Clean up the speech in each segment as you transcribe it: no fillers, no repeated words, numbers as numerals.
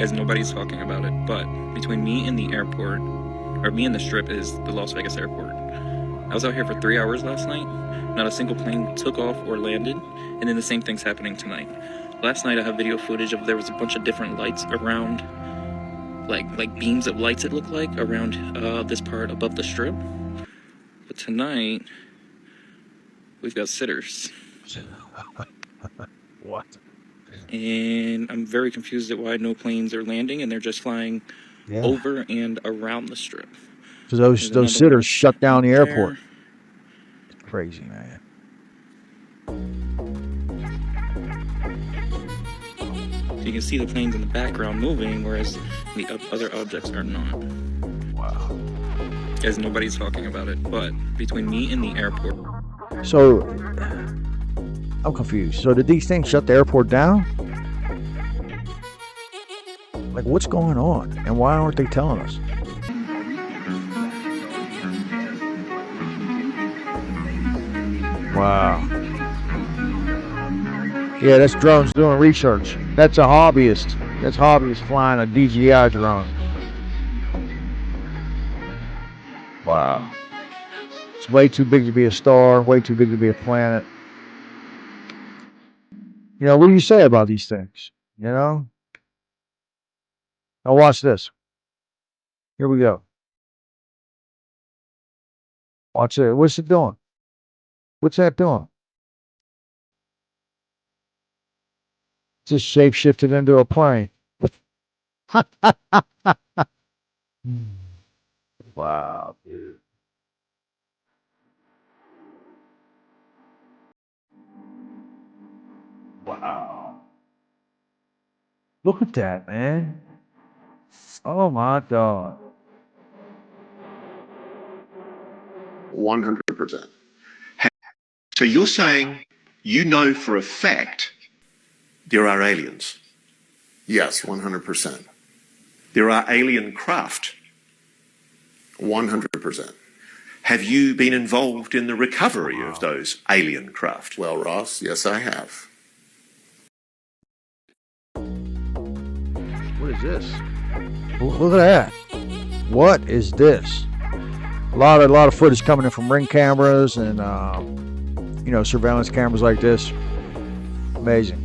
Guys, nobody's talking about it, but between me and the airport, or me and the strip, is the Las Vegas airport. I was out here for 3 hours last night. Not a single plane took off or landed, and then the same thing's happening tonight. Last night I have video footage of there was a bunch of different lights around, like beams of lights it looked like, around this part above the strip. But tonight, we've got sitters. What? And I'm very confused at why no planes are landing and they're just flying over and around the strip. So those sitters shut down the airport. It's crazy, man. So you can see the planes in the background moving, whereas the other objects are not. Wow. Guys, nobody's talking about it, but between me and the airport. So, I'm confused. So did these things shut the airport down? Like, what's going on? And why aren't they telling us? Wow. Yeah, that's drones doing research. That's a hobbyist. That's hobbyist flying a DJI drone. Wow. It's way too big to be a star, way too big to be a planet. You know, what do you say about these things? You know? Now watch this. Here we go. Watch it. What's it doing? What's that doing? Just shape-shifted into a plane. Wow, dude. Wow. Look at that, man. Oh my God. 100%. So you're saying you know for a fact there are aliens? Yes, 100%. There are alien craft? 100%. Have you been involved in the recovery of those alien craft? Well, Ross, yes, I have. What is this? Look at that. What is this? A lot of footage coming in from Ring cameras and you know, surveillance cameras like this. Amazing.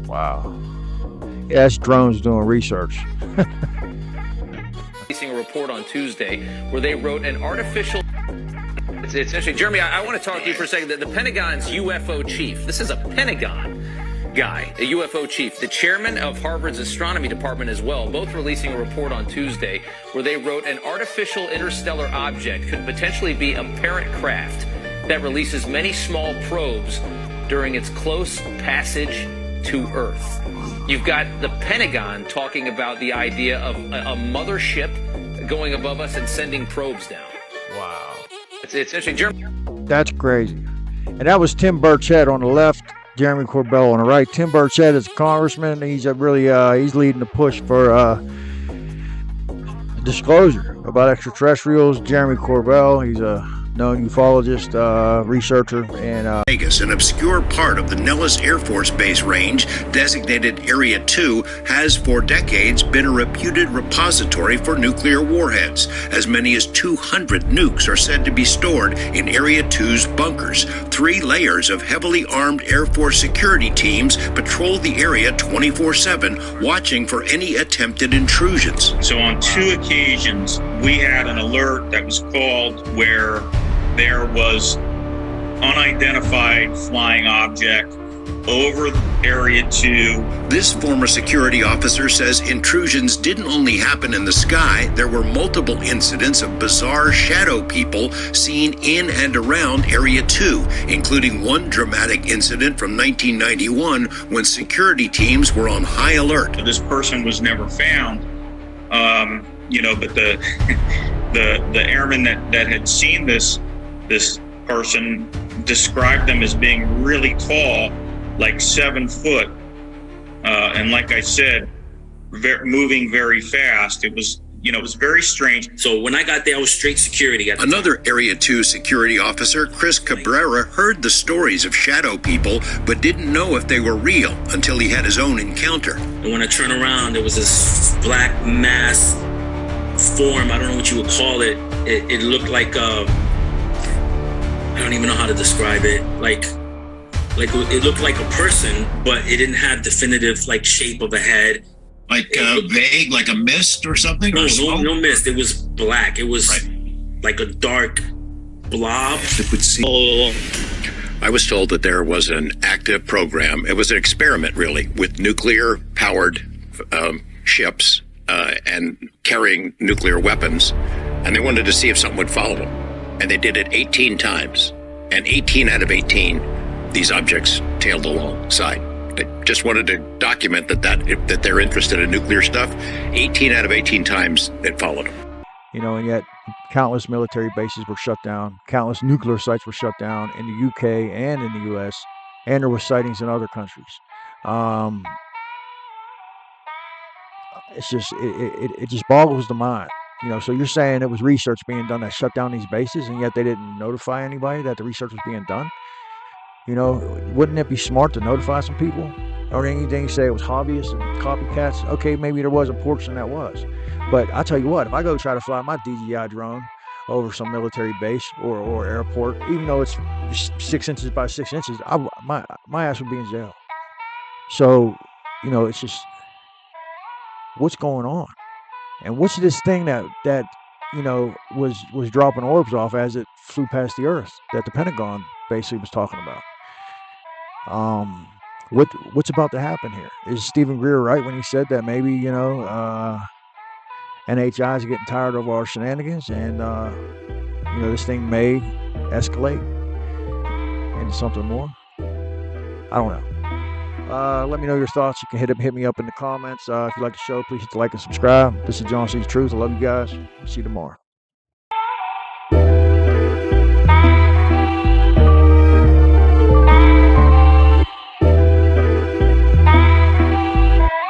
Wow. Yeah, that's drones doing research. Releasing a report on Tuesday where they wrote an artificial. It's interesting, Jeremy. I want to talk to you for a second. The Pentagon's UFO chief. This is a Pentagon guy, a UFO chief, the chairman of Harvard's astronomy department as well, both releasing a report on Tuesday where they wrote an artificial interstellar object could potentially be a parent craft that releases many small probes during its close passage to Earth. You've got the Pentagon talking about the idea of a mothership going above us and sending probes down. Wow. It's interesting, Jeremy. That's crazy. And that was Tim Burchett on the left, Jeremy Corbell on the right. Tim Burchett is a congressman. He's he's leading the push for disclosure about extraterrestrials. Jeremy Corbell, he's a known ufologist, researcher, and Vegas, an obscure part of the Nellis Air Force Base range, designated Area 2, has for decades been a reputed repository for nuclear warheads. As many as 200 nukes are said to be stored in Area 2's bunkers. 3 layers of heavily armed Air Force security teams patrol the area 24/7, watching for any attempted intrusions. So on 2 occasions, we had an alert that was called where there was unidentified flying object over Area 2. This former security officer says intrusions didn't only happen in the sky. There were multiple incidents of bizarre shadow people seen in and around Area 2, including one dramatic incident from 1991 when security teams were on high alert. This person was never found, but the airman that had seen this person described them as being really tall, like 7 foot, and like I said, moving very fast. It was it was very strange. So when I got there, I was straight security. Another Area 2 security officer, Chris Cabrera, heard the stories of shadow people, but didn't know if they were real until he had his own encounter. And when I turned around, there was this black mass form. I don't know what you would call it. It looked like I don't even know how to describe it. Like it looked like a person, but it didn't have definitive shape of a head. Like vague, like a mist or something? No mist. It was black. It was like a dark blob. I was told that there was an active program. It was an experiment, really, with nuclear-powered ships and carrying nuclear weapons. And they wanted to see if something would follow them. And they did it 18 times. And 18 out of 18, these objects tailed alongside. They just wanted to document that they're interested in nuclear stuff. 18 out of 18 times it followed them. And yet countless military bases were shut down. Countless nuclear sites were shut down in the UK and in the US. And there were sightings in other countries. It's just, it just boggles the mind. So you're saying it was research being done that shut down these bases, and yet they didn't notify anybody that the research was being done? Wouldn't it be smart to notify some people? Or anything, say it was hobbyists and copycats? Okay, maybe there was a portion that was. But I tell you what, if I go try to fly my DJI drone over some military base or airport, even though it's 6 inches by 6 inches, my ass would be in jail. So, it's just, what's going on? And what's this thing that was dropping orbs off as it flew past the Earth that the Pentagon basically was talking about? What's about to happen here? Is Stephen Greer right when he said that maybe NHI is getting tired of our shenanigans, and this thing may escalate into something more? I don't know. Let me know your thoughts. You can hit me up in the comments. If you like the show, please hit the like and subscribe. This is John C's Truth. I love you guys. See you tomorrow.